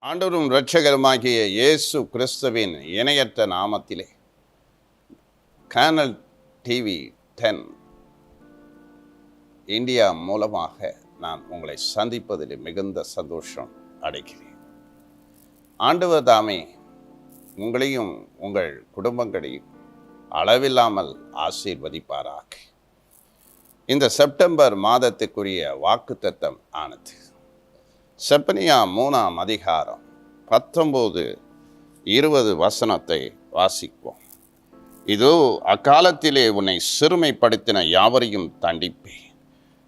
ஆண்டவரும் இரட்சகருமாகிய இயேசு கிறிஸ்துவின் இணையற்ற நாமத்திலே சேனல் டிவி 10 இந்தியா மூலமாக நான் உங்களை சந்திப்பதில் மிகுந்த சந்தோஷம் அடைகிறேன். ஆண்டவர் தாமே உங்களையும் உங்கள் குடும்பங்களையும் அளவில்லாமல் ஆசீர்வதிப்பாராக. இந்த செப்டம்பர் மாதத்துக்குரிய வாக்குத்தத்தம் ஆனது செப்பனியா 3ஆம் அதிகாரம் 19-20 வசனத்தை வாசிப்போம். இதோ அக்காலத்திலே உன்னை சிறுமைப்படுத்தின யாவரையும் தண்டிப்பேன்,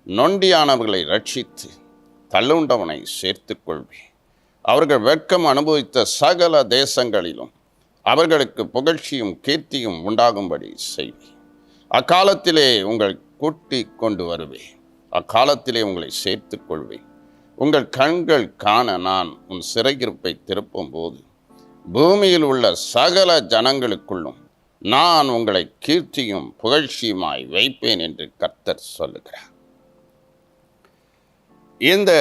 நொண்டியானவர்களை ரட்சித்து தள்ளுண்டவனை சேர்த்து கொள்வேன். அவர்கள் வெட்கம் அனுபவித்த சகல தேசங்களிலும் அவர்களுக்கு புகழ்ச்சியும் கீர்த்தியும் உண்டாகும்படி செய்வேன். அக்காலத்திலே உங்கள் கூட்டி கொண்டு வருவேன், அக்காலத்திலே உங்களை சேர்த்து கொள்வேன். உங்கள் கண்கள் காண நான் உன் சிறையிருப்பை திருப்பும் போது பூமியில் உள்ள சகல ஜனங்களுக்குள்ளும் நான் உங்களை கீர்த்தியும் புகழ்ச்சியுமாய் வைப்பேன் என்று கர்த்தர் சொல்லுகிறார். இந்த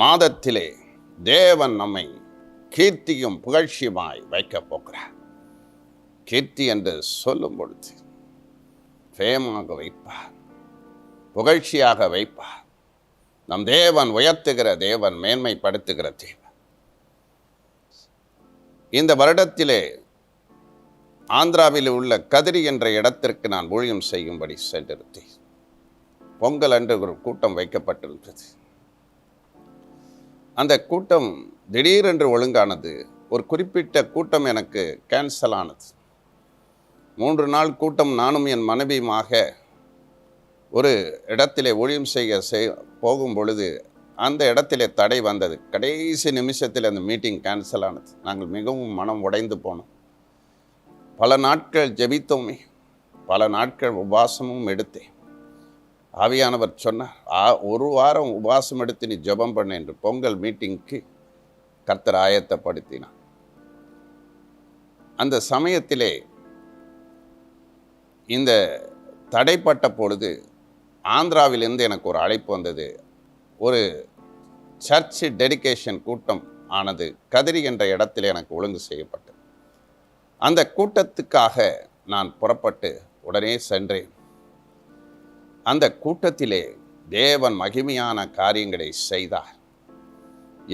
மாதத்திலே தேவன் நம்மை கீர்த்தியும் புகழ்ச்சியுமாய் வைக்கப் போகிறார். கீர்த்தி என்று சொல்லும் பொழுது ஃபேமாக வைப்பார், புகழ்ச்சியாக வைப்பார். நம் தேவன் உயர்த்துகிற தேவன், மேன்மைப்படுத்துகிற தேவன். இந்த வருடத்திலே ஆந்திராவில் உள்ள கதிரி என்ற இடத்திற்கு நான் ஊழியம் செய்யும்படி சென்றிருந்தேன். பொங்கல் அன்று ஒரு கூட்டம் வைக்கப்பட்டிருந்தது. அந்த கூட்டம் திடீரென்று ஒழுங்கானது. ஒரு குறிப்பிட்ட கூட்டம் எனக்கு கேன்சல் ஆனது. 3 நாள் கூட்டம் நானும் என் மனைவியுமாக ஒரு இடத்திலே ஊழியம் செய்ய போகும் பொழுது அந்த இடத்திலே தடை வந்தது. கடைசி நிமிஷத்தில் அந்த மீட்டிங் கேன்சல் ஆனது. நாங்கள் மிகவும் மனம் உடைந்து போனோம். பல நாட்கள் ஜெபித்தோமே, பல நாட்கள் உபவாசமும் எடுத்தேன். ஆவியானவர் சொன்னார், 1 வாரம் உபவாசம் எடுத்து நீ ஜெபம் பண்ண என்று. பொங்கல் மீட்டிங்க்கு கர்த்தர் ஆயத்தப்படுத்தினார். அந்த சமயத்திலே இந்த தடைப்பட்ட பொழுது ஆந்திராவிலிருந்து எனக்கு ஒரு அழைப்பு வந்தது. ஒரு சர்ச் டெடிகேஷன் கூட்டம் ஆனது கதிரி என்ற இடத்தில் எனக்கு ஒழுங்கு செய்யப்பட்டது. அந்த கூட்டத்துக்காக நான் புறப்பட்டு உடனே சென்றேன். அந்த கூட்டத்திலே தேவன் மகிமையான காரியங்களை செய்தார்.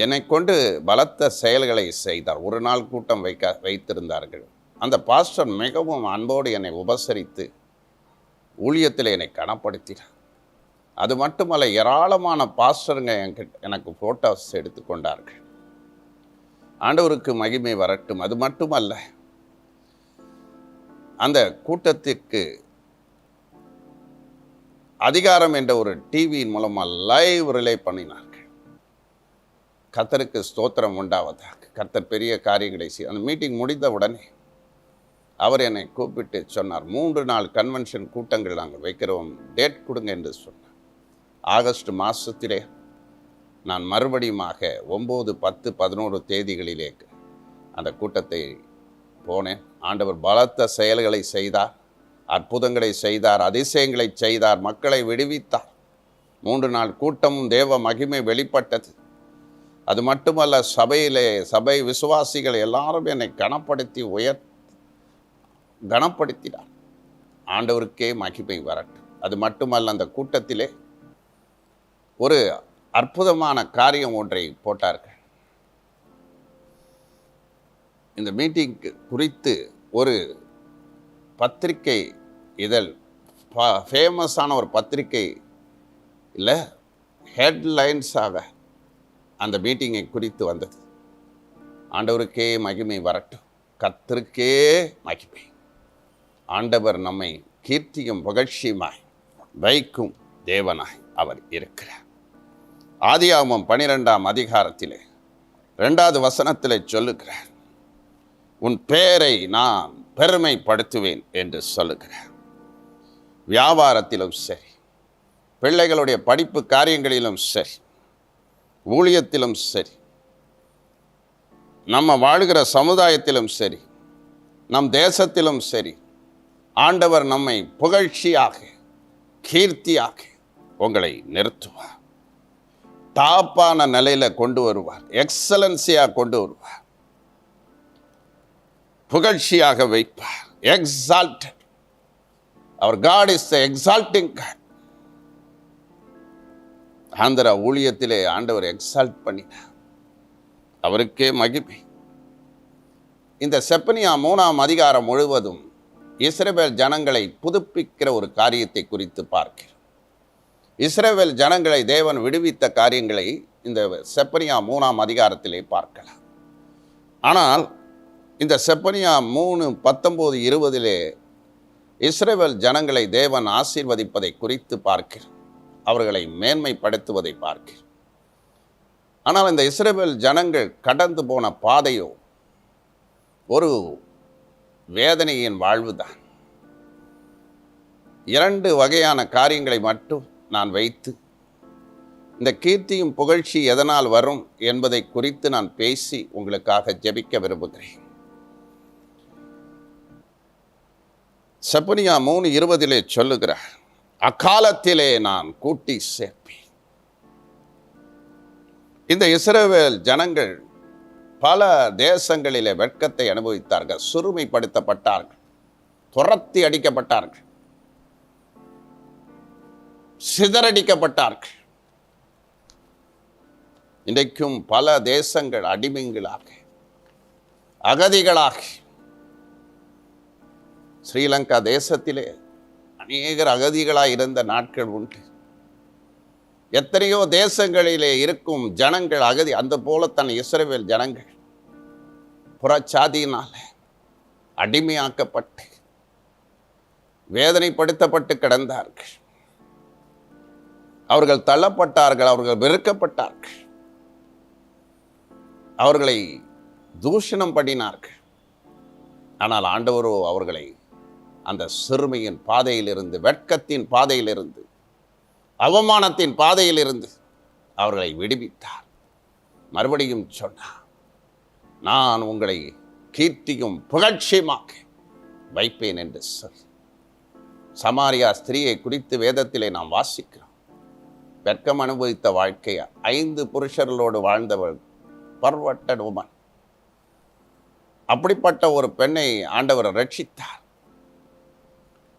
என்னை கொண்டு பலத்த செயல்களை செய்தார். 1 நாள் கூட்டம் வைத்திருந்தார்கள். அந்த பாஸ்டர் மிகவும் அன்போடு என்னை உபசரித்து ஊழியத்தில் என்னை கனப்படுத்தினார். அது மட்டுமல்ல, ஏராளமான பாஸ்டருங்க எனக்கு ஃபோட்டோஸ் எடுத்துக்கொண்டார்கள். ஆண்டவருக்கு மகிமை வரட்டும். அது மட்டுமல்ல, அந்த கூட்டத்திற்கு அதிகாரம் என்ற ஒரு டிவியின் மூலமாக லைவ் ரிலே பண்ணினார்கள். கர்த்தருக்கு ஸ்தோத்திரம் உண்டாவதாக. கர்த்தர் பெரிய காரியங்களை செய்ய. அந்த மீட்டிங் முடிந்த உடனே அவர் என்னை கூப்பிட்டு சொன்னார், 3 நாள் கன்வென்ஷன் கூட்டங்கள் நாங்கள் வைக்கிறோம், டேட் கொடுங்க என்று சொன்னார். ஆகஸ்ட் மாதத்திலே நான் மறுபடியுமாக 9, 10, 11 தேதிகளிலே அந்த கூட்டத்தை போனேன். ஆண்டவர் பலத்த செயல்களை செய்தார், அற்புதங்களை செய்தார், அதிசயங்களை செய்தார், மக்களை விடுவித்தார். 3 நாள் கூட்டமும் தேவ மகிமை வெளிப்பட்டது. அது மட்டுமல்ல, சபை விசுவாசிகள் எல்லாரும் என்னை கனப்படுத்தினார். ஆண்டவருக்கே மகிமை வரட்டும். அது மட்டுமல்ல, அந்த கூட்டத்திலே ஒரு அற்புதமான காரியம் ஒன்றை போட்டார்கள். இந்த மீட்டிங் குறித்து ஒரு பத்திரிகை இதழ், ஃபேமஸான ஒரு பத்திரிகை இல்லை, ஹெட்லைன்ஸாக அந்த மீட்டிங்கை குறித்து வந்தது. ஆண்டவருக்கே மகிமை வரட்டும், கர்த்தருக்கே மகிமை. ஆண்டவர் நம்மை கீர்த்தியும் புகழ்ச்சியுமாய் வைக்கும் தேவனாய் அவர் இருக்கிறார். ஆதியாகமம் 12ஆம் அதிகாரத்திலே 2வது வசனத்திலே சொல்லுகிறார், உன் பெயரை நான் பெருமைப்படுத்துவேன் என்று சொல்லுகிறார். வியாபாரத்திலும் சரி, பிள்ளைகளுடைய படிப்பு காரியங்களிலும் சரி, ஊழியத்திலும் சரி, நம்ம வாழ்கிற சமுதாயத்திலும் சரி, நம் தேசத்திலும் சரி, ஆண்டவர் நம்மை புகழ்ச்சியாக கீர்த்தியாக உங்களை நிறுத்துவார். டாப்பான நிலையில கொண்டு வருவார், எக்ஸலன்சியா கொண்டு வருவார், புகழ்ச்சியாக வைப்பார். எக்ஸால்டட். அவர் god is the exalting god. Andhra ஊழியத்திலே ஆண்டவர் எக்ஸால்ட் பண்ணினார். அவருக்கே மகிமை. இந்த செப்பனியா 3ஆம் அதிகாரம் முழுவதும் இஸ்ரவேல் ஜனங்களை புதுப்பிக்கிற ஒரு காரியத்தை குறித்து பார்க்கிறோம். இஸ்ரவேல் ஜனங்களை தேவன் விடுவித்த காரியங்களை இந்த செப்பனியா 3ஆம் அதிகாரத்திலே பார்க்கலாம். ஆனால் இந்த செப்பனியா 3:19-20 இஸ்ரவேல் ஜனங்களை தேவன் ஆசீர்வதிப்பதை குறித்து பார்க்கிறோம், அவர்களை மேன்மைப்படுத்துவதை பார்க்கிறோம். ஆனால் இந்த இஸ்ரவேல் ஜனங்கள் கடந்து போன பாதையோ ஒரு வேதனையின் வாழ்வுதான். 2 வகையான காரியங்களை மட்டும் நான் வைத்து இந்த கீர்த்தியும் புகழ்ச்சி எதனால் வரும் என்பதை குறித்து நான் பேசி உங்களுக்காக ஜெபிக்க விரும்புகிறேன். செப்பனியா 3:20 சொல்லுகிறார், அக்காலத்திலே நான் கூட்டி சேர்ப்பேன். இந்த இஸ்ரவேல் ஜனங்கள் பல தேசங்களிலே வெட்கத்தை அனுபவித்தார்கள், சிறுமைப்படுத்தப்பட்டார்கள், துரத்தி அடிக்கப்பட்டார்கள், சிதறடிக்கப்பட்டார்கள். இன்றைக்கும் பல தேசங்கள் அடிமைகளாக, அகதிகளாக, ஸ்ரீலங்கா தேசத்திலே அநேகர் அகதிகளாக இருந்த நாட்கள் உண்டு. எத்தனையோ தேசங்களிலே இருக்கும் ஜனங்கள் அகதி. அந்த போலத்தான் இஸ்ரவேல் ஜனங்கள் புறச்சாதியினால் அடிமையாக்கப்பட்டு வேதனைப்படுத்தப்பட்டு கிடந்தார்கள். அவர்கள் தள்ளப்பட்டார்கள், அவர்கள் வெறுக்கப்பட்டார்கள், அவர்களை தூஷணம் பண்ணினார்கள். ஆனால் ஆண்டவரோ அவர்களை அந்த சிறுமையின் பாதையிலிருந்து, வெட்கத்தின் பாதையிலிருந்து, அவமானத்தின் பாதையிலிருந்து அவர்களை விடுவித்தார். மறுபடியும் சொன்னார், நான் உங்களை கீர்த்தியும் புகழ்ச்சியுமாக வைப்பேன் என்று சொல். சமாரியா ஸ்திரீயை குறித்து வேதத்திலே நாம் வாசிக்கிறோம். வெட்கம் அனுபவித்த வாழ்க்கை, 5 புருஷர்களோடு வாழ்ந்தவள், பர்வட்டட் உமன். அப்படிப்பட்ட ஒரு பெண்ணை ஆண்டவர் ரட்சித்தார்,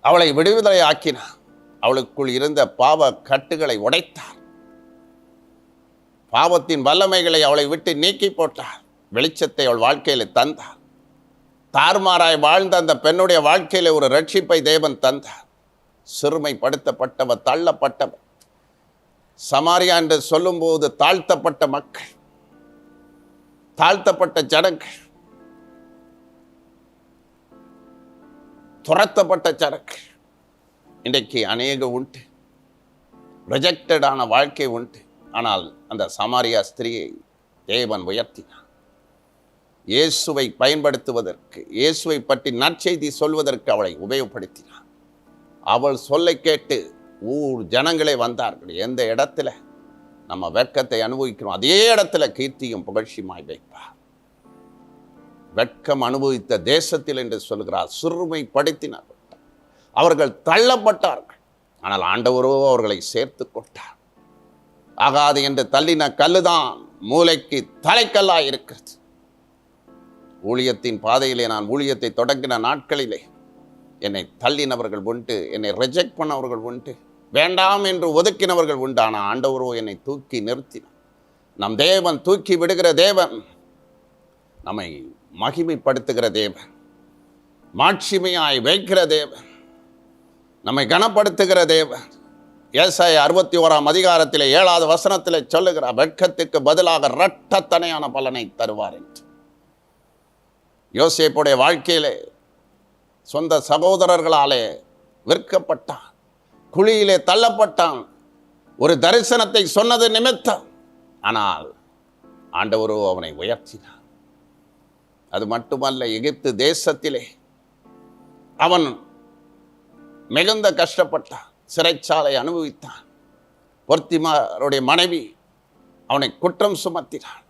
அவளை விடுதலை ஆக்கினார், அவளுக்குள் இருந்த பாவ கட்டுகளை உடைத்தார், பாவத்தின் வல்லமைகளை அவளை விட்டு நீக்கி போட்டார், வெளிச்சத்தை அவள் வாழ்க்கையில் தந்தார். தாறுமாறாய் வாழ்ந்த அந்த பெண்ணுடைய வாழ்க்கையில ஒரு ரட்சிப்பை தேவன் தந்தார். சிறுமைப்படுத்தப்பட்டவர், தள்ளப்பட்டவர், சமாரியா என்று சொல்லும்போது தாழ்த்தப்பட்ட மக்கள், தாழ்த்தப்பட்ட ஜனங்கள், துரத்தப்பட்ட ஜனங்கள். இன்றைக்கு அநேக உண்டு, ரிஜெக்டடான வாழ்க்கை உண்டு. ஆனால் அந்த சமாரியா ஸ்திரியை தேவன் உயர்த்தினார். இயேசுவை பயன்படுத்துவதற்கு, இயேசுவை பற்றி நற்செய்தி சொல்வதற்கு அவளை உபயோகப்படுத்தினார். அவள் சொல்லை கேட்டு ஊர் ஜனங்களே வந்தார்கள். எந்த இடத்துல நம்ம வெட்கத்தை அனுபவிக்கிறோம், அதே இடத்துல கீர்த்தியும் புகழ்ச்சியுமாய் வைப்பார். வெட்கம் அனுபவித்த தேசத்தில் என்று சொல்கிறார், சிறுமைப்படுத்தினார், அவர்கள் தள்ளப்பட்டார்கள். ஆனால் ஆண்டவரோ அவர்களை சேர்த்து கொண்டார். ஆகாது என்று தள்ளின கல்லுதான் மூளைக்கு தலைக்கல்லாய் இருக்கிறது. ஊழியத்தின் பாதையிலே நான் ஊழியத்தை தொடங்கின நாட்களிலே என்னை தள்ளினவர்கள் உண்டு, என்னை ரிஜெக்ட் பண்ணவர்கள் உண்டு, வேண்டாம் என்று ஒதுக்கினவர்கள் உண்டு. ஆனால் ஆண்டவரோ என்னை தூக்கி நிறுத்தினார். நம் தேவன் தூக்கி விடுகிற தேவன், நம்மை மகிமைப்படுத்துகிற தேவன், மாட்சிமையாய் வைக்கிற தேவன், நம்மை கனப்படுத்துகிற தேவன். ஏசாயா 61ஆம் அதிகாரத்திலே 7வது வசனத்திலே சொல்லுகிறார், வெட்கத்துக்கு பதிலாக இரட்டத்தனையான பலனை தருவார் என்று. யோசேப்புடைய வாழ்க்கையிலே சொந்த சகோதரர்களாலே விற்கப்பட்டான், குழியிலே தள்ளப்பட்டான், ஒரு தரிசனத்தை சொன்னது நிமித்தம். ஆனால் ஆண்டவரோ அவனை உயர்த்தினார். அது மட்டுமல்ல, எகிப்து தேசத்திலே அவன் மிகுந்த கஷ்டப்பட்டான், சிறைச்சாலை அனுபவித்தான். பொர்த்திமாருடைய மனைவி அவனை குற்றம் சுமத்தினான்.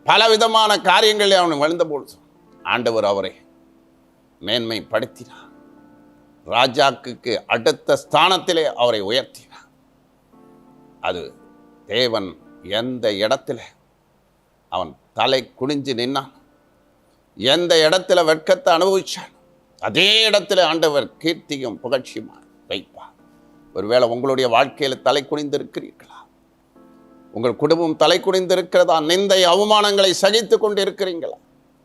பலவிதமான காரியங்களில் அவனை விழுந்த பொழுது ஆண்டவர் அவரை மேன்மைப்படுத்தினார். ராஜாக்கு அடுத்த ஸ்தானத்திலே அவரை உயர்த்தினார். அது தேவன் எந்த இடத்துல அவன் தலை குனிஞ்சு நின்னான், எந்த இடத்துல வெட்கத்தை அனுபவிச்சான், அதே இடத்துல ஆண்டவர் கீர்த்தியும் புகழ்ச்சியுமா வைப்பார். ஒருவேளை உங்களுடைய வாழ்க்கையில் தலை குனிந்திருக்கிறீர்களா? உங்கள் குடும்பம் தலை குனிந்திருக்கிறதா? நிந்தை அவமானங்களை சகித்து கொண்டு இருக்கிறீங்களா?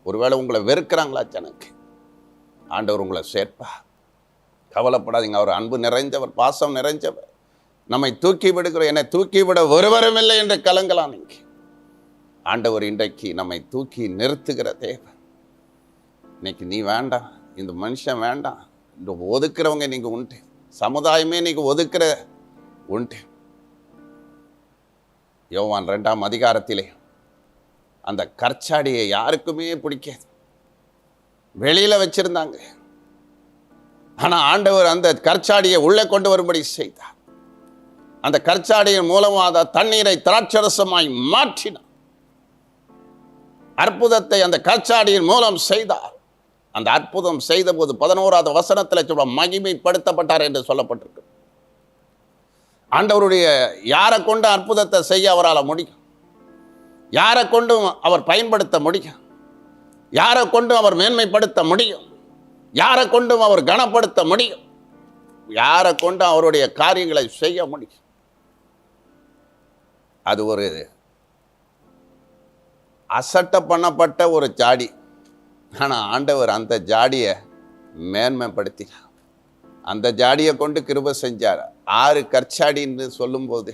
ஒருவேளை உங்களை வெறுக்கிறாங்களா ஜனக்கு? ஆண்டவர் உங்களை சேர்ப்பார். கவலைப்படாதீங்க. அவர் அன்பு நிறைஞ்சவர், பாசம் நிறைஞ்சவர். நம்மை தூக்கி விடுகிறோம், என்னை தூக்கி விட ஒருவரும் இல்லை என்று கலங்கலாம். நீங்க ஆண்டவர் இன்றைக்கு நம்மை தூக்கி நிறுத்துகிற தேவன். இன்னைக்கு நீ வேண்டாம், இந்த மனுஷன் வேண்டாம், இந்த ஒதுக்குறவங்க நீங்க உண்டு, சமுதாயமே நீங்க ஒதுக்குற உண்டு. யோவான் 2ஆம் அதிகாரத்திலே அந்த கற்சாடியை யாருக்குமே பிடிக்காது, வெளியில வச்சிருந்தாங்க. ஆனா ஆண்டவர் அந்த கற்சாடியை உள்ளே கொண்டு வரும்படி செய்தார். அந்த கற்சாடியின் மூலமாக தண்ணீரை திராட்சரசமாய் மாற்றினார். அற்புதத்தை அந்த கற்சாடியின் மூலம் செய்தார். அந்த அற்புதம் செய்த போது 11வது வசனத்தில் சொல்ல மகிமைப்படுத்தப்பட்டார் என்று சொல்லப்பட்டிருக்கு. ஆண்டவருடைய யாரை கொண்டு அற்புதத்தை செய்ய அவரால் முடியும், யாரை கொண்டும் அவர் பயன்படுத்த முடியும், யாரை கொண்டும் அவர் மேன்மைப்படுத்த முடியும், யாரை கொண்டும் அவர் கனப்படுத்த முடியும், யாரை கொண்டும் அவருடைய காரியங்களை செய்ய முடியும். அது ஒரு அசட்டை பண்ணப்பட்ட ஒரு ஜாடி. ஆனால் ஆண்டவர் அந்த ஜாடியை மேன்மைப்படுத்தினார். அந்த ஜாடியை கொண்டு கிருபை செஞ்சார். 6 கற்சாடின்னு சொல்லும்போது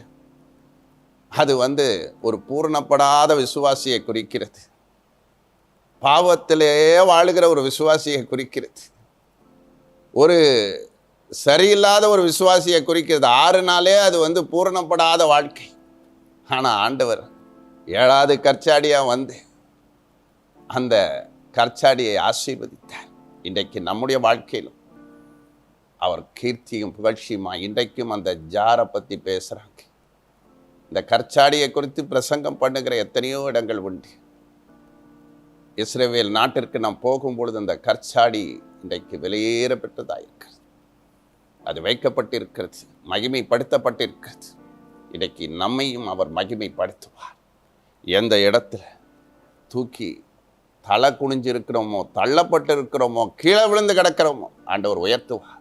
அது ஒரு பூரணப்படாத விசுவாசியை குறிக்கிறது, பாவத்திலே வாழுகிற ஒரு விசுவாசியை குறிக்கிறது, ஒரு சரியில்லாத ஒரு விசுவாசியை குறிக்கிறது. 6 நாளே அது பூரணப்படாத வாழ்க்கை. ஆனால் ஆண்டவர் 7வது கற்சாடியாக அந்த கற்சாடியை ஆசீர்வதித்தார். இன்றைக்கு நம்முடைய வாழ்க்கையிலும் அவர் கீர்த்தியும் புகழ்ச்சியுமா இன்றைக்கும் அந்த ஜாரை பற்றி பேசுகிறாங்க. இந்த கற்சாடியை குறித்து பிரசங்கம் பண்ணுகிற எத்தனையோ இடங்கள் உண்டு. இஸ்ரவேல் நாட்டிற்கு நாம் போகும்பொழுது அந்த கற்சாடி இன்றைக்கு வெளியேற பெற்றதாக இருக்கிறது. அது வைக்கப்பட்டிருக்கிறது, மகிமைப்படுத்தப்பட்டிருக்கிறது. இன்றைக்கு நம்மையும் அவர் மகிமைப்படுத்துவார். எந்த இடத்துல தூக்கி தலை குனிஞ்சு இருக்கிறோமோ, தள்ளப்பட்டு இருக்கிறோமோ, கீழே விழுந்து கிடக்கிறோமோ ஆண்டவர் உயர்த்துவார்.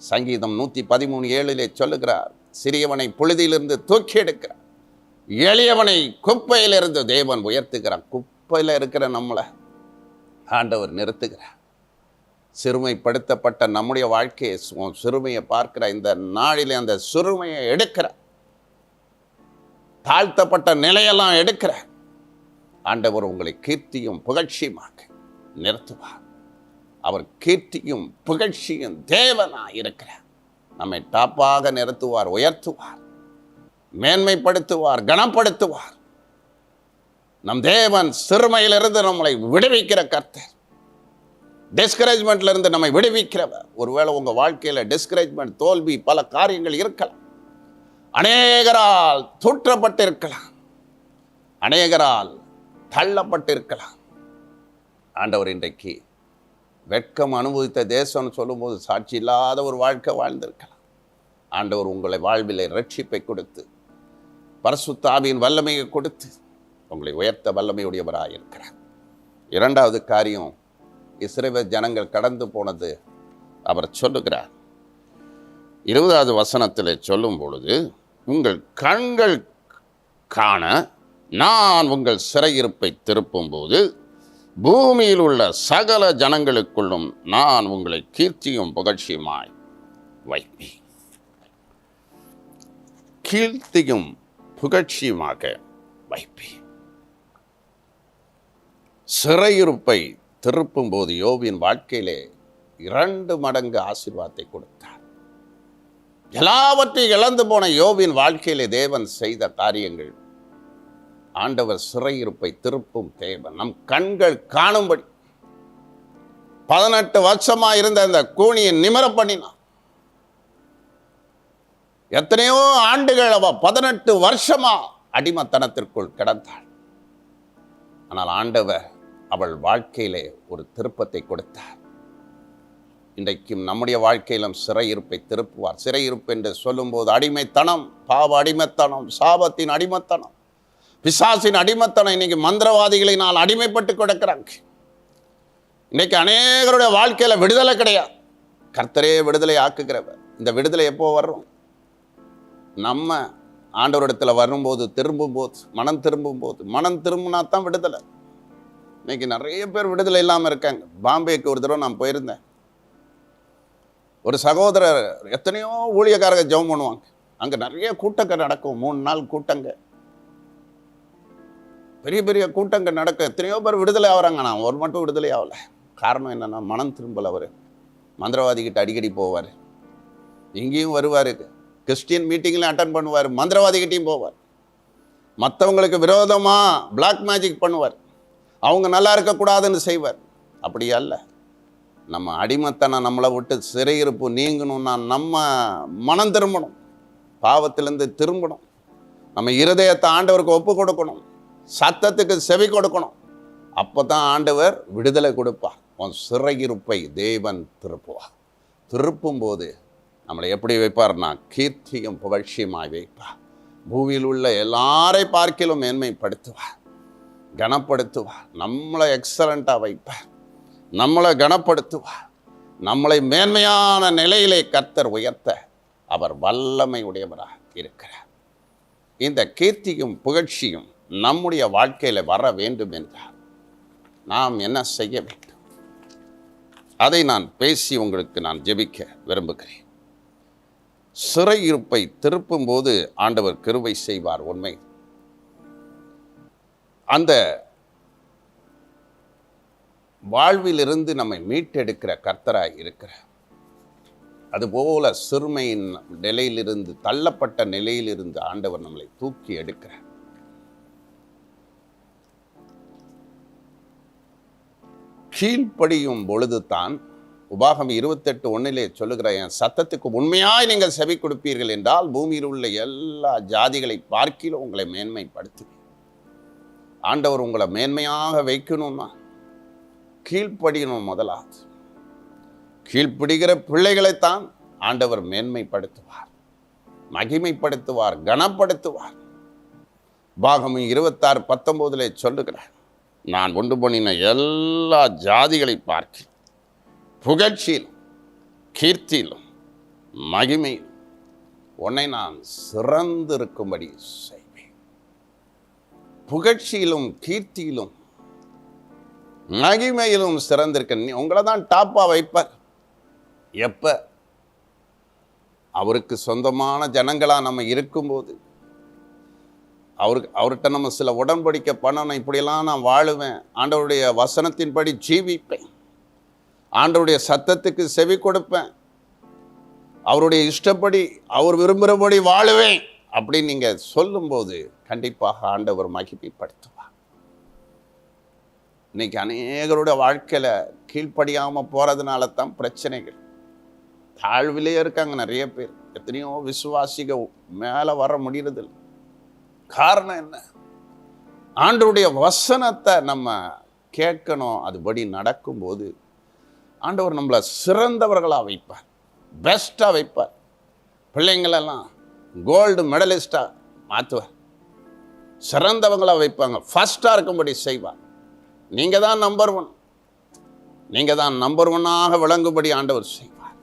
சங்கீதம் 113:7 சொல்லுகிறார், சிறியவனை புழுதியிலிருந்து தூக்கி எடுக்கிறார், எளியவனை குப்பையிலிருந்து தேவன் உயர்த்துகிறார். குப்பையில் இருக்கிற நம்மளை ஆண்டவர் நிறுத்துகிறார். சிறுமைப்படுத்தப்பட்ட நம்முடைய வாழ்க்கையை, சிறுமையை பார்க்கிற இந்த நாளிலே அந்த சிறுமையை எடுக்கிறார். தாழ்த்தப்பட்ட நிலையெல்லாம் எடுக்கிறார். ஆண்டவர் உங்களை கீர்த்தியும் புகழ்ச்சியுமாக நிறுத்துவார். அவர் கீர்த்தியும் புகழ்ச்சியும் தேவனாக இருக்கிறார். நம்மை டாப்பாக நிறுத்துவார், உயர்த்துவார், மேன்மைப்படுத்துவார், கனப்படுத்துவார். நம் தேவன் சிறுமையிலிருந்து நம்மளை விடுவிக்கிற கர்த்தர், டிஸ்கரேஜ்மெண்ட்ல இருந்து நம்மை விடுவிக்கிறவர். ஒருவேளை உங்க வாழ்க்கையில டிஸ்கரேஜ்மெண்ட், தோல்வி, பல காரியங்கள் இருக்கலாம். அநேகரால் தூற்றப்பட்டிருக்கலாம், அநேகரால் தள்ளப்பட்டிருக்கலாம். ஆண்டவர் இன்றைக்கு வெட்கம் அனுபவித்த தேசம்னு சொல்லும்போது சாட்சி இல்லாத ஒரு வாழ்க்கை வாழ்ந்திருக்கலாம். ஆண்டவர் உங்களை வாழ்விலை ரட்சிப்பை கொடுத்து, பரிசுத்த ஆவியின் வல்லமையை கொடுத்து உங்களை உயர்த்த வல்லமையுடையவராக இருக்கிறார். 2வது காரியம், இஸ்ரவேல் ஜனங்கள் கடந்து போனது அவர் சொல்லுகிறார். 20வது வசனத்தில் சொல்லும் பொழுது, உங்கள் கண்கள் காண நான் உங்கள் சிறையிருப்பை திருப்பும் போது பூமியில் உள்ள சகல ஜனங்களுக்குள்ளும் நான் உங்களை கீர்த்தியும் புகழ்ச்சியுமாய் வைப்பேன். கீர்த்தியும் புகழ்ச்சியுமாக வைப்பேன். சிறையிருப்பை திருப்பும் போது யோபின் வாழ்க்கையிலே 2 மடங்கு ஆசீர்வாதத்தை கொடுத்தார். எல்லாவற்றையும் இழந்து போன யோபின் வாழ்க்கையிலே தேவன் செய்த காரியங்கள், ஆண்டவர் சிறையிருப்பை திருப்பும் தேவன். நம் கண்கள் காணும்படி 18 வருஷமா இருந்த அந்த கூனியை நிமிர பண்ணினான். எத்தனையோ ஆண்டுகள் அவ 18 வருஷமா அடிமத்தனத்திற்குள் கிடந்தாள். ஆனால் ஆண்டவர் அவள் வாழ்க்கையிலே ஒரு திருப்பத்தை கொடுத்தார். இன்றைக்கும் நம்முடைய வாழ்க்கையிலும் சிறையிருப்பை திருப்புவார். சிறையிருப்பு என்று சொல்லும்போது அடிமைத்தனம், பாவ அடிமைத்தனம், சாபத்தின் அடிமைத்தனம், பிசாசின் அடிமைத்தனம். இன்னைக்கு மந்திரவாதிகளினால் அடிமைப்பட்டு கிடக்கிறாங்க. இன்னைக்கு அநேகருடைய வாழ்க்கையில விடுதலை கிடையாது. கர்த்தரே விடுதலை ஆக்குகிறவர். இந்த விடுதலை எப்போ வர்றோம்? நம்ம ஆண்டவரிடத்துல வரும்போது, திரும்பும்போது, மனம் திரும்பும்போது. மனம் திரும்பினா தான் விடுதலை. இன்னைக்கு நிறைய பேர் விடுதலை இல்லாமல் இருக்காங்க. பாம்பேக்கு ஒரு தடவை நான் போயிருந்தேன். ஒரு சகோதரர் எத்தனையோ ஊழியக்காரங்க ஜெபம் பண்ணுவாங்க. அங்கே நிறைய கூட்டங்கள் நடக்கும். 3 நாள் கூட்டங்க, பெரிய பெரிய கூட்டங்கள் நடக்கும். எத்தனையோ பேர் விடுதலை ஆகிறாங்க. நான் ஒரு மட்டும் விடுதலை ஆகலை. காரணம் என்னன்னா, மனம் திரும்பல. அவர் மந்திரவாதிகிட்ட அடிக்கடி போவார், இங்கேயும் வருவார், கிறிஸ்டியன் மீட்டிங்லையும் அட்டன் பண்ணுவார், மந்திரவாதிகிட்டையும் போவார், மற்றவங்களுக்கு விரோதமாக பிளாக் மேஜிக் பண்ணுவார், அவங்க நல்லா இருக்கக்கூடாதுன்னு செய்வார். அப்படி அல்ல. நம்ம அடிமைத்தனம் நம்மளை விட்டு சிறையிருப்பு நீங்கணும்னா நம்ம மனம் திரும்பணும், பாவத்திலேருந்து திரும்பணும், நம்ம இருதயத்தை ஆண்டவருக்கு ஒப்பு கொடுக்கணும், சத்தத்துக்கு செவி கொடுக்கணும். அப்போ தான் ஆண்டவர் விடுதலை கொடுப்பார். உன் சிறையிருப்பை தேவன் திருப்புவார். திருப்பும்போது நம்மளை எப்படி வைப்பார்னா, கீர்த்தியும் புகழ்ச்சியுமாய் வைப்பார். பூமியில் உள்ள எல்லாரை பார்க்கிலும் மேன்மைப்படுத்துவார், கனப்படுத்துவார். நம்மளை எக்ஸலண்ட்டாக வைப்பார், நம்மளை கனப்படுத்துவார். நம்மளை மேன்மையான நிலையிலே கர்த்தர் உயர்த்த அவர் வல்லமை உடையவராக இருக்கிறார். இந்த கீர்த்தியும் புகழ்ச்சியும் நம்முடைய வாழ்க்கையில் வர வேண்டும் என்றால் நாம் என்ன செய்ய வேண்டும்? அதை நான் பேசி உங்களுக்கு நான் ஜெபிக்க விரும்புகிறேன். சிறையிருப்பை திருப்பும் போது ஆண்டவர் கிருபை செய்வார். உண்மை. அந்த வாழ்விலிருந்து நம்மை மீட்டெடுக்கிற கர்த்தராய் இருக்கிறார். அதுபோல சிறுமையின் நிலையிலிருந்து, தள்ளப்பட்ட நிலையிலிருந்து ஆண்டவர் நம்மளை தூக்கி எடுக்கிறார். கீழ்ப்படியும் பொழுது தான் உபாகமம் 28:1 சொல்லுகிற, என் சத்தத்துக்கு உண்மையாய் நீங்கள் செவி கொடுப்பீர்கள் என்றால் பூமியில் உள்ள எல்லா ஜாதிகளை பார்க்கிலும் உங்களை மேன்மைப்படுத்துவேன். ஆண்டவர் உங்களை மேன்மையாக வைக்கணும்னா கீழ்ப்படியணும். முதலாவது கீழ்ப்படுகிற பிள்ளைகளைத்தான் ஆண்டவர் மேன்மைப்படுத்துவார், மகிமைப்படுத்துவார், கனப்படுத்துவார். உபாகமம் 26:19 சொல்லுகிறார், நான் உண்டு பண்ணின எல்லா ஜாதிகளை பார்க்க புகழ்ச்சியிலும் கீர்த்தியிலும் மகிமையிலும் உன்னை நான் சிறந்திருக்கும்படி செய்வேன். புகழ்ச்சியிலும் கீர்த்தியிலும் மகிமையிலும் சிறந்திருக்க உங்களை தான் டாப்பா வைப்பார். எப்ப? அவருக்கு சொந்தமான ஜனங்களா நம்ம இருக்கும்போது, அவர்கிட்ட நம்ம சில உடன்படிக்கை பண்ணணும். இப்படியெல்லாம் நான் வாழுவேன், ஆண்டவருடைய வசனத்தின்படி ஜீவிப்பேன், ஆண்டவருடைய சத்தத்துக்கு செவி கொடுப்பேன், அவருடைய இஷ்டப்படி அவர் விரும்புகிறபடி வாழுவேன் அப்படின்னு நீங்கள் சொல்லும்போது கண்டிப்பாக ஆண்டவர் மகிமைப்படுத்துவார். இன்னைக்கு அநேகருடைய வாழ்க்கையில் கீழ்ப்படியாமல் போகிறதுனால தான் பிரச்சனைகள். தாழ்விலே இருக்காங்க நிறைய பேர். எத்தனையோ விசுவாசிகள் மேலே வர முடியறதில்லை. காரணம் என்ன? ஆண்டவருடைய வசனத்தை நம்ம கேட்கணும். அதுபடி நடக்கும்போது ஆண்டவர் நம்மளை சிறந்தவர்களாக வைப்பார், பெஸ்ட்டாக வைப்பார். பிள்ளைங்களெல்லாம் கோல்டு மெடலிஸ்டாக மாற்றுவார், சிறந்தவங்களாக வைப்பாங்க, ஃபஸ்ட்டாக இருக்கும்படி செய்வார். நீங்கள் தான் நம்பர் 1, நீங்கள் தான் நம்பர் 1ஆக விளங்கும்படி ஆண்டவர் செய்வார்.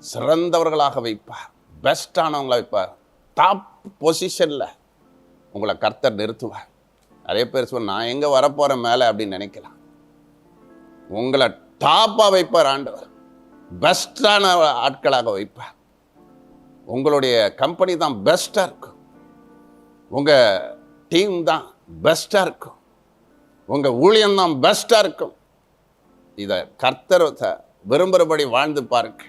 சிறந்தவர்களாக வைப்பார், பெஸ்டானவங்களை வைப்பார், டாப் பொசிஷனில் உங்களை கர்த்தர் நிறுத்துவார். நிறைய பேர் சொல்ல, நான் எங்கே வரப்போகிறேன் மேலே அப்படின்னு நினைக்கலாம். உங்களை டாப்பாக வைப்பார் ஆண்டவர், பெஸ்டான ஆட்களாக வைப்பார். உங்களுடைய கம்பெனி தான் பெஸ்ட்டாக இருக்கும், உங்கள் டீம் தான் பெஸ்ட்டாக இருக்கும், உங்கள் ஊழியம் தான் பெஸ்ட்டாக இருக்கும். இதை கர்த்தர் விரும்புகிறபடி வாழ்ந்து பாருங்க.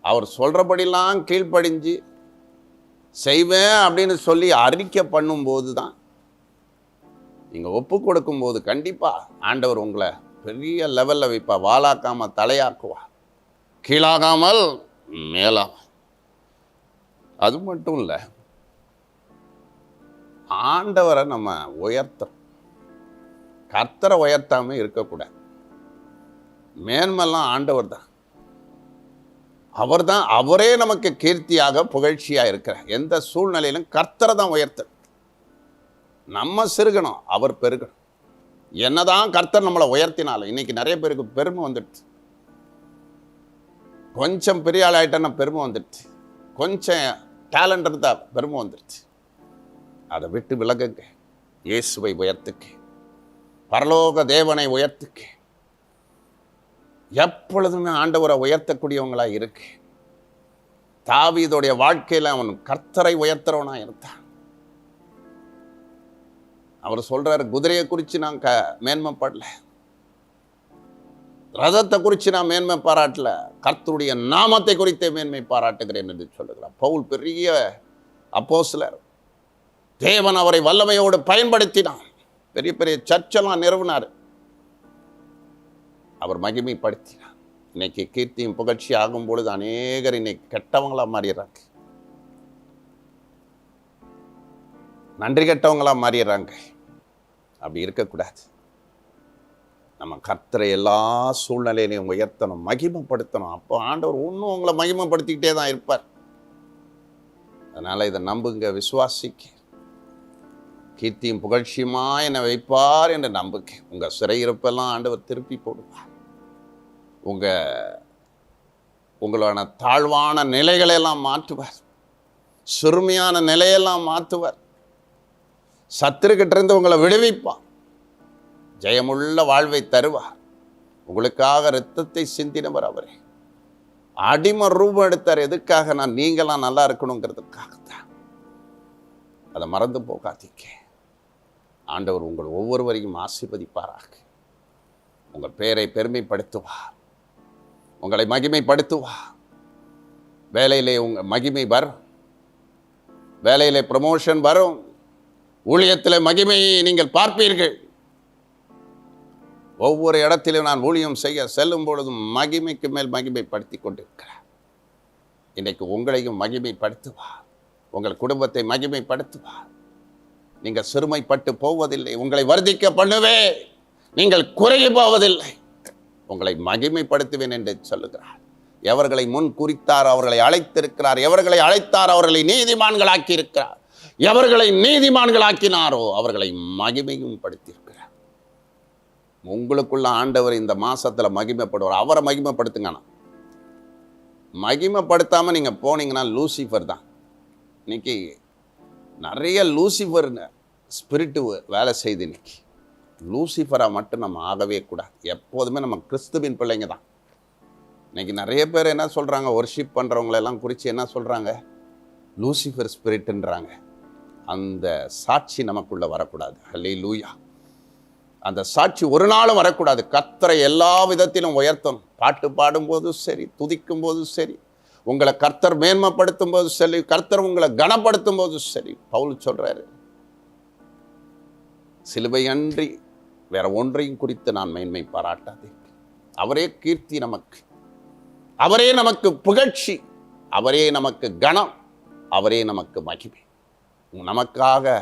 அவர் சொல்கிறபடிலாம் கீழ்ப்படிஞ்சு செய்வேன் அப்படின்னு சொல்லி அறிக்கை பண்ணும்போது தான், நீங்கள் ஒப்பு கொடுக்கும்போது கண்டிப்பாக ஆண்டவர் உங்களை பெரிய லெவலில் வைப்பார். வாளாக்காமல் தலையாக்குவார், கீழாகாமல் மேலாக. அது மட்டும் இல்லை, ஆண்டவரை நம்ம உயர்த்தோம், கர்த்தரை உயர்த்தாமல் இருக்கக்கூடாது. மேன்மெல்லாம் ஆண்டவர் தான். அவரே நமக்கு கீர்த்தியாக புகழ்ச்சியாக இருக்கிறார். எந்த சூழ்நிலையிலும் கர்த்தரை தான் உயர்த்த. நம்ம சிறுகணும், அவர் பெருகணும். என்னதான் கர்த்தர் நம்மளை உயர்த்தினாலும் இன்னைக்கு நிறைய பேருக்கு பெருமை வந்துடுச்சு. கொஞ்சம் பெரிய ஆள் ஆகிட்டேன்னா பெருமை வந்துடுச்சு. கொஞ்சம் டேலண்ட் இருந்தால் பெருமை வந்துடுச்சு. அதை விட்டு விலகுங்க. இயேசுவை உயர்த்துக்க, பரலோக தேவனை உயர்த்துக்க. எப்பொழுதுமே ஆண்டவரை உயர்த்தக்கூடியவங்களா இருக்கு. தாவீதுடைய வாழ்க்கையில் அவன் கர்த்தரை உயர்த்துறவனா இருந்தான். அவர் சொல்றாரு, குதிரையை குறித்து நான் மேன்மைப்படல, ரதத்தை குறித்து நான் மேன்மை பாராட்டல, கர்த்தருடைய நாமத்தை குறித்தே மேன்மை பாராட்டுகிறேன் என்று சொல்லுகிறார். பவுல் பெரிய அப்போஸ்தலர். தேவன் அவரை வல்லமையோடு பயன்படுத்தினான். பெரிய பெரிய சர்ச்செல்லாம் நிறுவினார். அவர் மகிமைப்படுத்தினார். இன்னைக்கு கீர்த்தியும் புகழ்ச்சி ஆகும் பொழுது அநேகர் இன்னைக்கு கெட்டவங்களா மாறிடுறாங்க, நன்றி கெட்டவங்களா மாறிடுறாங்க. அப்படி இருக்கக்கூடாது. நம்ம கர்த்தரை எல்லா சூழ்நிலையிலையும் உயர்த்தணும், மகிமைப்படுத்தணும். அப்போ ஆண்டவர் இன்னும் உங்களை மகிமைப்படுத்திக்கிட்டே தான் இருப்பார். அதனால இதை நம்புங்க, விசுவாசிக்க. கீர்த்தியும் புகழ்ச்சியுமா என்னை வைப்பார் என்று நம்புங்க. உங்க சிறையிருப்பெல்லாம் ஆண்டவர் திருப்பி போடுவார். உங்களோட தாழ்வான நிலைகளெல்லாம் மாற்றுவார். சிறுமையான நிலையெல்லாம் மாற்றுவார். சத்துருக்கிட்ட இருந்து உங்களை விடுவிப்பார். ஜெயமுள்ள வாழ்வை தருவார். உங்களுக்காக இரத்தத்தை சிந்தினவர் அவரே. அடிமை ரூபம் எடுத்தார். எதுக்காக? நான் நீங்களாம் நல்லா இருக்கணுங்கிறதுக்காகத்தான். அதை மறந்து போகாதீங்க. ஆண்டவர் உங்கள் ஒவ்வொருவரையும் ஆசீர்வதிப்பாராக. உங்கள் பேரை பெருமைப்படுத்துவார், உங்களை மகிமைப்படுத்துவார். வேலையிலே உங்கள் மகிமை வரும், வேலையிலே ப்ரமோஷன் வரும், ஊழியத்தில் மகிமையை நீங்கள் பார்ப்பீர்கள். ஒவ்வொரு இடத்திலும் நான் ஊழியம் செய்ய செல்லும் பொழுதும் மகிமைக்கு மேல் மகிமைப்படுத்தி கொண்டிருக்கிறார். இன்றைக்கு உங்களையும் மகிமைப்படுத்துவார், உங்கள் குடும்பத்தை மகிமைப்படுத்துவார். நீங்கள் சிறுமைப்பட்டு போவதில்லை, உங்களை வர்த்திக்க பண்ணுவே, நீங்கள் குறைய போவதில்லை, உங்களை மகிமைப்படுத்துவேன் என்று சொல்லுகிறார். எவர்களை முன் குறித்தார் அவர்களை அழைத்திருக்கிறார், எவர்களை அழைத்தார் அவர்களை நீதிமான்களாக்கி இருக்கிறார், எவர்களை நீதிமான்களாக்கினாரோ அவர்களை மகிமையும் படுத்தியிருக்கிறார். உங்களுக்குள்ள ஆண்டவர் இந்த மாசத்துல மகிமைப்படுவார். அவரை மகிமைப்படுத்துங்கண்ணா. மகிமைப்படுத்தாம நீங்க போனீங்கன்னா லூசிஃபர் தான். இன்னைக்கு நிறைய லூசிஃபர் ஸ்பிரிட்டு வேலை செய்து. இன்னைக்கு லூசிஃபரா மட்டும் நம்ம ஆகவே கூடாது. எப்போதுமே நம்ம கிறிஸ்துவின் பிள்ளைங்க தான். இன்னைக்கு நிறைய பேர் என்ன சொல்றாங்க, ஒர்ஷிப் பண்றவங்களெல்லாம் குறித்து என்ன சொல்றாங்க, லூசிஃபர் ஸ்பிரிட்ன்றாங்க. அந்த சாட்சி நமக்குள்ள வரக்கூடாது. ஹல்லேலூயா. அந்த சாட்சி ஒரு நாளும் வரக்கூடாது. கர்த்தரை எல்லா விதத்திலும் உயர்த்தணும். பாட்டு பாடும்போதும் சரி, துதிக்கும் போதும் சரி, உங்களை கர்த்தர் மேன்மைப்படுத்தும் போது சரி, கர்த்தர் உங்களை கனப்படுத்தும் போது சரி. பவுல் சொல்றாரு, சிலுவை அன்றி வேற ஒன்றையும் குறித்து நான் மேன்மை பாராட்டாதே. அவரே கீர்த்தி நமக்கு, அவரே நமக்கு புகழ்ச்சி, அவரே நமக்கு கனம், அவரே நமக்கு மகிமை. நமக்காக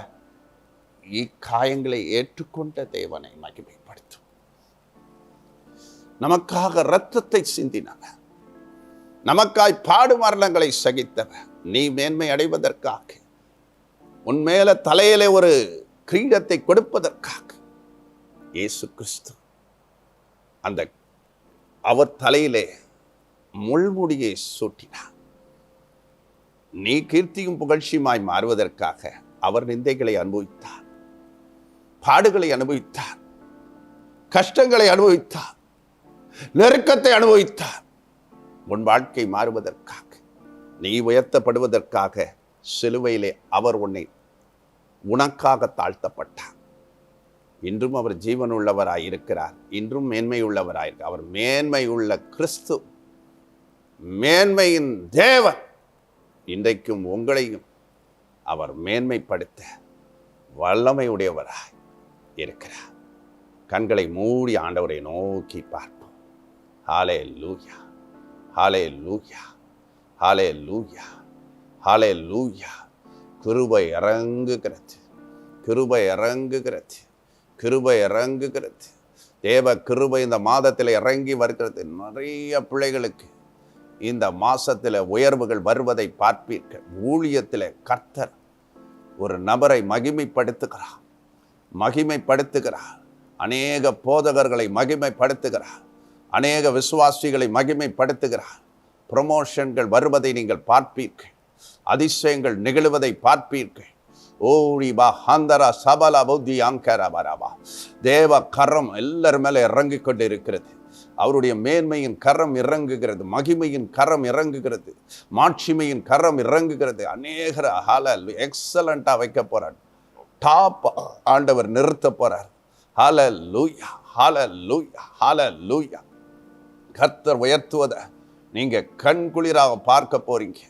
இக்காயங்களை ஏற்றுக்கொண்ட தேவனை மகிமைப்படுத்தும். நமக்காக இரத்தத்தை சிந்தினவர், நமக்காய் பாடு மரணங்களை சகித்தவர். நீ மேன்மை அடைவதற்காக, உன்மேல தலையிலே ஒரு கிரீடத்தை கொடுப்பதற்காக இயேசு கிறிஸ்து அந்த அவர் தலையிலே முள்முடியை சூட்டினார். நீ கீர்த்தியும் புகழ்ச்சியுமாய் மாறுவதற்காக அவர் நிந்தைகளை அனுபவித்தார், பாடுகளை அனுபவித்தார், கஷ்டங்களை அனுபவித்தார், நெருக்கத்தை அனுபவித்தார். உன் வாழ்க்கை மாறுவதற்காக, நீ உயர்த்தப்படுவதற்காக சிலுவையிலே அவர் உனக்காக தாழ்த்தப்பட்டார். இன்றும் அவர் ஜீவனுள்ளவராய் இருக்கிறார், இன்றும் மேன்மை உள்ளவராயிருக்கிறார். அவர் மேன்மை உள்ள கிறிஸ்து, மேன்மையின் தேவன். இன்றைக்கும் உங்களையும் அவர் மேன்மைப்படுத்த வல்லமை உடையவராய் இருக்கிறார். கண்களை மூடி ஆண்டவரை நோக்கி பார்ப்போம். ஹல்லேலூயா, ஹல்லேலூயா, ஹல்லேலூயா, ஹல்லேலூயா. கிருபை இறங்குகிறது, கிருபை இறங்குகிறது, கிருபை இறங்குகிறது. தேவ கிருபை இந்த மாதத்தில் இறங்கி வருகிறது. நிறைய பிள்ளைகளுக்கு இந்த மாசத்தில் உயர்வுகள் வருவதை பார்ப்பீர்கள். ஊழியத்தில் கர்த்தர் ஒரு நபரை மகிமைப்படுத்துகிறார். அநேக போதகர்களை மகிமைப்படுத்துகிறார். அநேக விசுவாசிகளை மகிமைப்படுத்துகிறார். ப்ரமோஷன்கள் வருவதை நீங்கள் பார்ப்பீர்கள். அதிசயங்கள் நிகழ்வதை பார்ப்பீர்கள். ஓடிபா ஹந்தரா சபலா புத்தி அங்கரா பராபா. தேவ கரம் எல்லார் மேலே இறங்கி கொண்டு இருக்கிறது. அவருடைய மேன்மையின் கரம் இறங்குகிறது. மகிமையின் கரம் இறங்குகிறது. மாட்சிமையின் கரம் இறங்குகிறது. அநேகர எக்ஸலண்டா வைக்க போறார். டாப் ஆண்டவர் நிறுத்த போறார். ஹல்லேலூயா, ஹல்லேலூயா, ஹல்லேலூயா. கர்த்தர் உயர்த்துவதை நீங்க கண்குளிராக பார்க்க போறீங்க.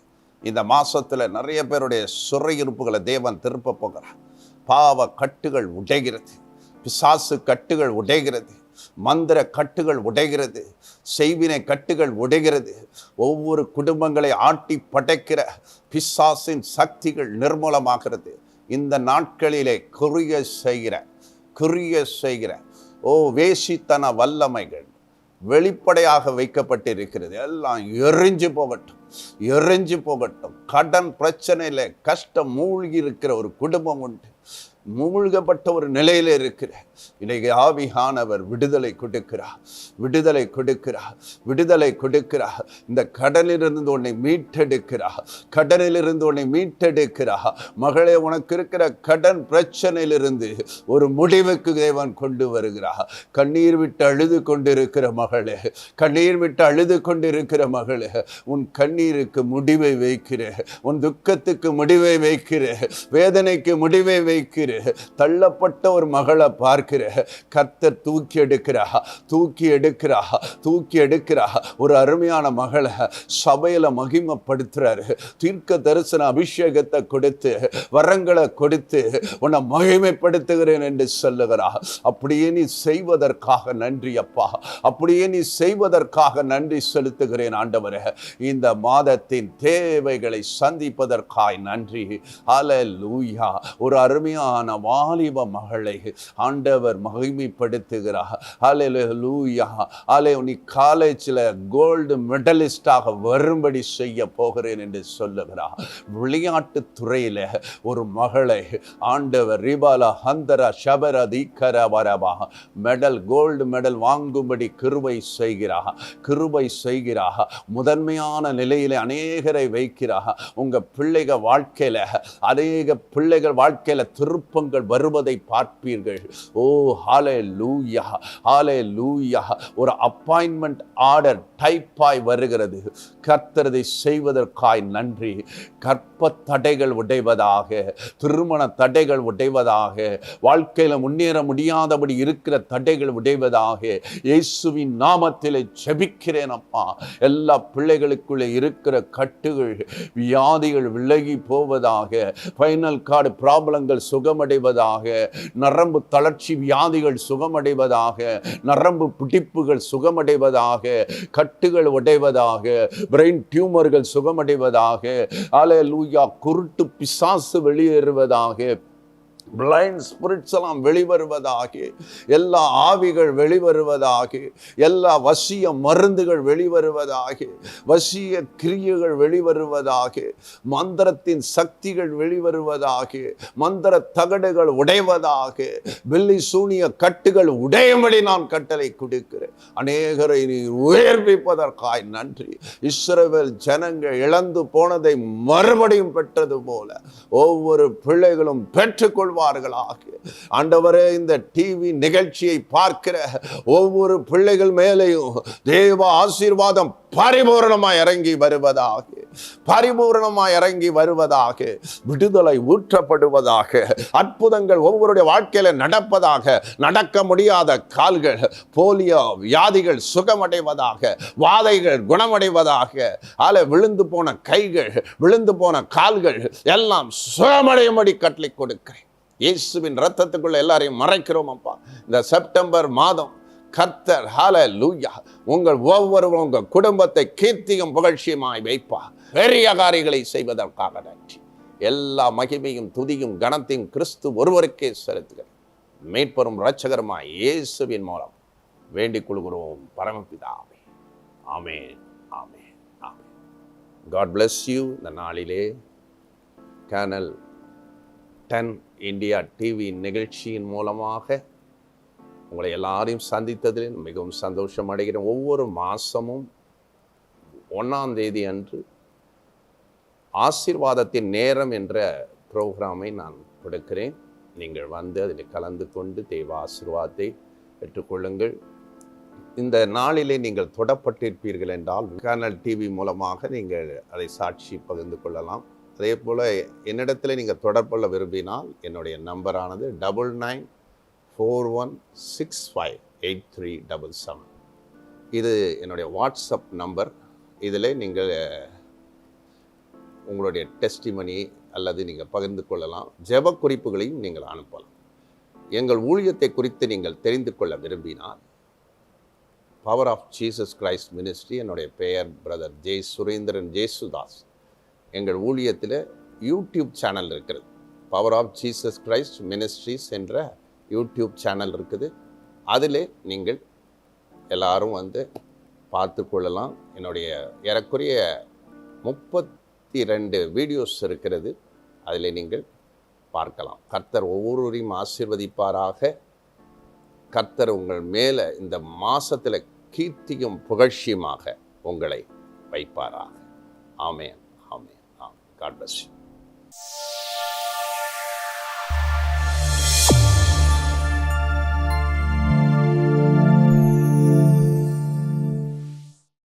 இந்த மாசத்துல நிறைய பேருடைய சிறையிருப்புகளை தேவன் திருப்ப போகிறார். பாவ கட்டுகள் உடைகிறது. பிசாசு கட்டுகள் உடைகிறது. மந்திர கட்டுகள் உடைகிறது. செய்வினை கட்டுகள் உடைகிறது. ஒவ்வொரு குடும்பங்களை ஆட்டி படைக்கிற பிசாசின் சக்திகள் நிர்மூலமாகிறது. இந்த நாட்களிலே குறிய செய்கிற வேசித்தன வல்லமைகள் வெளிப்படையாக வைக்கப்பட்டிருக்கிறது. எல்லாம் எரிஞ்சு போகட்டும். கடன் பிரச்சனையில கஷ்டம் மூழ்கி இருக்கிற ஒரு குடும்பம் உண்டு. மூழ்கப்பட்ட ஒரு நிலையில இருக்கிற இன்னைக்கு ஆவியானவர் விடுதலை கொடுக்கிறார். இந்த கடலிலிருந்து உன்னை மீட்டெடுக்கிறார். மகளே, உனக்கு இருக்கிற கடன் பிரச்சனையிலிருந்து ஒரு முடிவுக்கு தேவன் கொண்டு வருகிறார். கண்ணீர் விட்டு அழுது கொண்டிருக்கிற மகளே, உன் கண்ணீருக்கு முடிவை வைக்கிறேன். உன் துக்கத்துக்கு முடிவை வைக்கிறேன். வேதனைக்கு முடிவை வைக்கிறேன். தள்ளப்பட்ட ஒரு மகளை பார்க்கிற கர்த்தர் தூக்கி எடுக்கிறா. ஒரு அருமையான மகளை சபையில மகிமைப்படுத்துறாரு. தீர்க்க தரிசன அபிஷேகத்தை கொடுத்து வரங்களை கொடுத்து உன்னை மகிமைப்படுத்துகிறேன் என்று சொல்லுகிறா. அப்படியே நீ செய்வதற்காக நன்றி அப்பா. அப்படியே நீ செய்வதற்காக நன்றி செலுத்துகிறேன் ஆண்டவரே. இந்த மாதத்தின் தேவைகளை சந்திப்பதற்காய் நன்றி. ஹல்லேலூயா. ஒரு அருமையான வாலிப மகளை ஆண்டவர் மகிமைப்படுத்துகிறார். ஹல்லேலூயா. நீ காலேஜில் கோல்டு மெடலிஸ்டாக வரும்படி செய்ய போகிறேன் என்று சொல்லுகிறார். விளையாட்டு துறையில ஒரு மகளை ஆண்டவர் ரிபாலா ஹந்தரா ஷபரா தீக்கரா வரபா கோல்டு மெடல் வாங்கும்படி கிருபை செய்கிறார். முதன்மையான நிலையில அநேகரை வைக்கிறார். உங்க பிள்ளைகள் வாழ்க்கையில திருப்பங்கள் வருவதை பார்ப்பீர்கள். ஓ ஹல்லேலூயா, ஹல்லேலூயா. ஒரு அப்பாயின்மெண்ட் ஆர்டர் டைப்பாய் வருகிறது. கர்த்தரை செய்வதற்காய் நன்றி. கற்ப தடைகள் உடைவதாக, திருமண தடைகள் உடைவதாக, வாழ்க்கையில முன்னேற முடியாதபடி இருக்கிற தடைகள் உடைவதாக இயேசுவின் நாமத்திலே ஜெபிக்கிறேன் அப்பா. எல்லா பிள்ளைகளுக்குள்ளே இருக்கிற கட்டுகள், வியாதிகள் விலகி போவதாக, ஃபைனல் கார்டு ப்ராப்ளங்கள் சுகமடைவதாக, நரம்பு தளர்ச்சி வியாதிகள் சுகமடைவதாக, நரம்பு பிடிப்புகள் சுகமடைவதாக, கட்டுகள் உடைவதாக, பிரெயின் டியூமர்கள் சுகமடைவதாக, ஹல்லேலூயா. குருட்டு பிசாசு வெளியேறுவதாக, பிளைண்ட் ஸ்பிரிட்ஸ் எல்லாம் வெளிவருவதாக, எல்லா ஆவிகள் வெளிவருவதாக, எல்லா வசிய மருந்துகள் வெளிவருவதாக, வசிய கிரியைகள் வெளிவருவதாக, மந்திரத்தின் சக்திகள் வெளிவருவதாக, மந்திர தகடுகள் உடைவதாக, வெள்ளி சூனிய கட்டுகள் உடையும்படி நான் கட்டளை கொடுக்கிறேன். அநேகரை உயர்விப்பதற்காய் நன்றி. இஸ்ரவேல் ஜனங்கள் இழந்து போனதை மறுபடியும் பெற்றது போல ஒவ்வொரு பிள்ளைகளும் பெற்றுக்கொள்வார்கள். ஆண்டவரே, இந்த டிவி நிகழ்ச்சியை பார்க்கிற ஒவ்வொரு பிள்ளைகள் மேலேயும் தேவ ஆசீர்வாதம் பரிபூரணமாய் இறங்கி வருவதாக, விடுதலை ஊற்றப்படுவதாக, அற்புதங்கள் ஒவ்வொருடைய வாழ்க்கையில நடப்பதாக, நடக்க முடியாத கால்கள், போலியோ வியாதிகள் சுகமடைவதாக, வாதைகள் குணமடைவதாக, விழுந்து போன கைகள், விழுந்து போன கால்கள் எல்லாம் சுகமடையும்படி கட்டளை கொடுக்கிறேன். இயேசுவின் இரத்தத்துக்குள்ள எல்லாரையும் மறைக்கிறோம் அப்பா. இந்த செப்டம்பர் மாதம் கர்த்தர் ஹல்லேலூயா உங்கள் ஒவ்வொருவரும் உங்கள் குடும்பத்தை கீர்த்தியும் புகழ்ச்சியுமாய் வைப்பார். பெரிய காரியங்களை செய்வதற்காக நன்றி. எல்லா மகிமையும் துதியும் கனத்தையும் கிறிஸ்து ஒருவருக்கே செலுத்துகிறேன். மீட்பரும் இரட்சகருமாய் இயேசுவின் மூலம் வேண்டிக் கொள்கிறோம் பரமபிதாவே. ஆமென், ஆமென், ஆமென். God bless you. இந்த நாளிலே சேனல் 10 இந்தியா டிவி நிகழ்ச்சியின் மூலமாக உங்களை எல்லாரையும் சந்தித்ததில் மிகவும் சந்தோஷம் அடைகிறேன். ஒவ்வொரு மாதமும் 1ஆம் தேதி அன்று ஆசீர்வாதத்தின் நேரம் என்ற ப்ரோக்ராமை நான் கொடுக்கிறேன். நீங்கள் வந்து அதில் கலந்து கொண்டு தெய்வ ஆசீர்வாதத்தை பெற்றுக்கொள்ளுங்கள். இந்த நாளிலே நீங்கள் தொடப்பட்டிருப்பீர்கள் என்றால் சேனல் டிவி மூலமாக நீங்கள் அதை சாட்சி பகிர்ந்து கொள்ளலாம். அதே போல் என்னிடத்தில் நீங்கள் தொடர்புள்ள விரும்பினால் என்னுடைய நம்பரானது 9941658377. இது என்னுடைய வாட்ஸ்அப் நம்பர். இதில் நீங்கள் உங்களுடைய டெஸ்டிமனி அல்லது நீங்கள் பகிர்ந்து கொள்ளலாம். ஜெப குறிப்புகளையும் நீங்கள் அனுப்பலாம். எங்கள் ஊழியத்தை குறித்து நீங்கள் தெரிந்து கொள்ள விரும்பினால் power of Jesus Christ ministry, என்னுடைய பெயர் பிரதர் ஜே சுரேந்திரன் ஜேசுதாஸ். எங்கள் ஊழியத்தில் யூடியூப் சேனல் இருக்கிறது. Power of Jesus Christ ministries என்ற யூடியூப் சேனல் இருக்குது. அதில் நீங்கள் எல்லாரும் வந்து பார்த்து கொள்ளலாம். என்னுடைய ஏறக்குறைய 32 வீடியோஸ் இருக்கிறது. அதில் நீங்கள் பார்க்கலாம். கர்த்தர் ஒவ்வொருவரையும் ஆசீர்வதிப்பாராக. கர்த்தர் உங்கள் மேலே இந்த மாசத்தில் கீர்த்தியும் புகழ்ச்சியுமாக உங்களை வைப்பாராக. ஆமென், ஆமென், ஆமென். God bless you.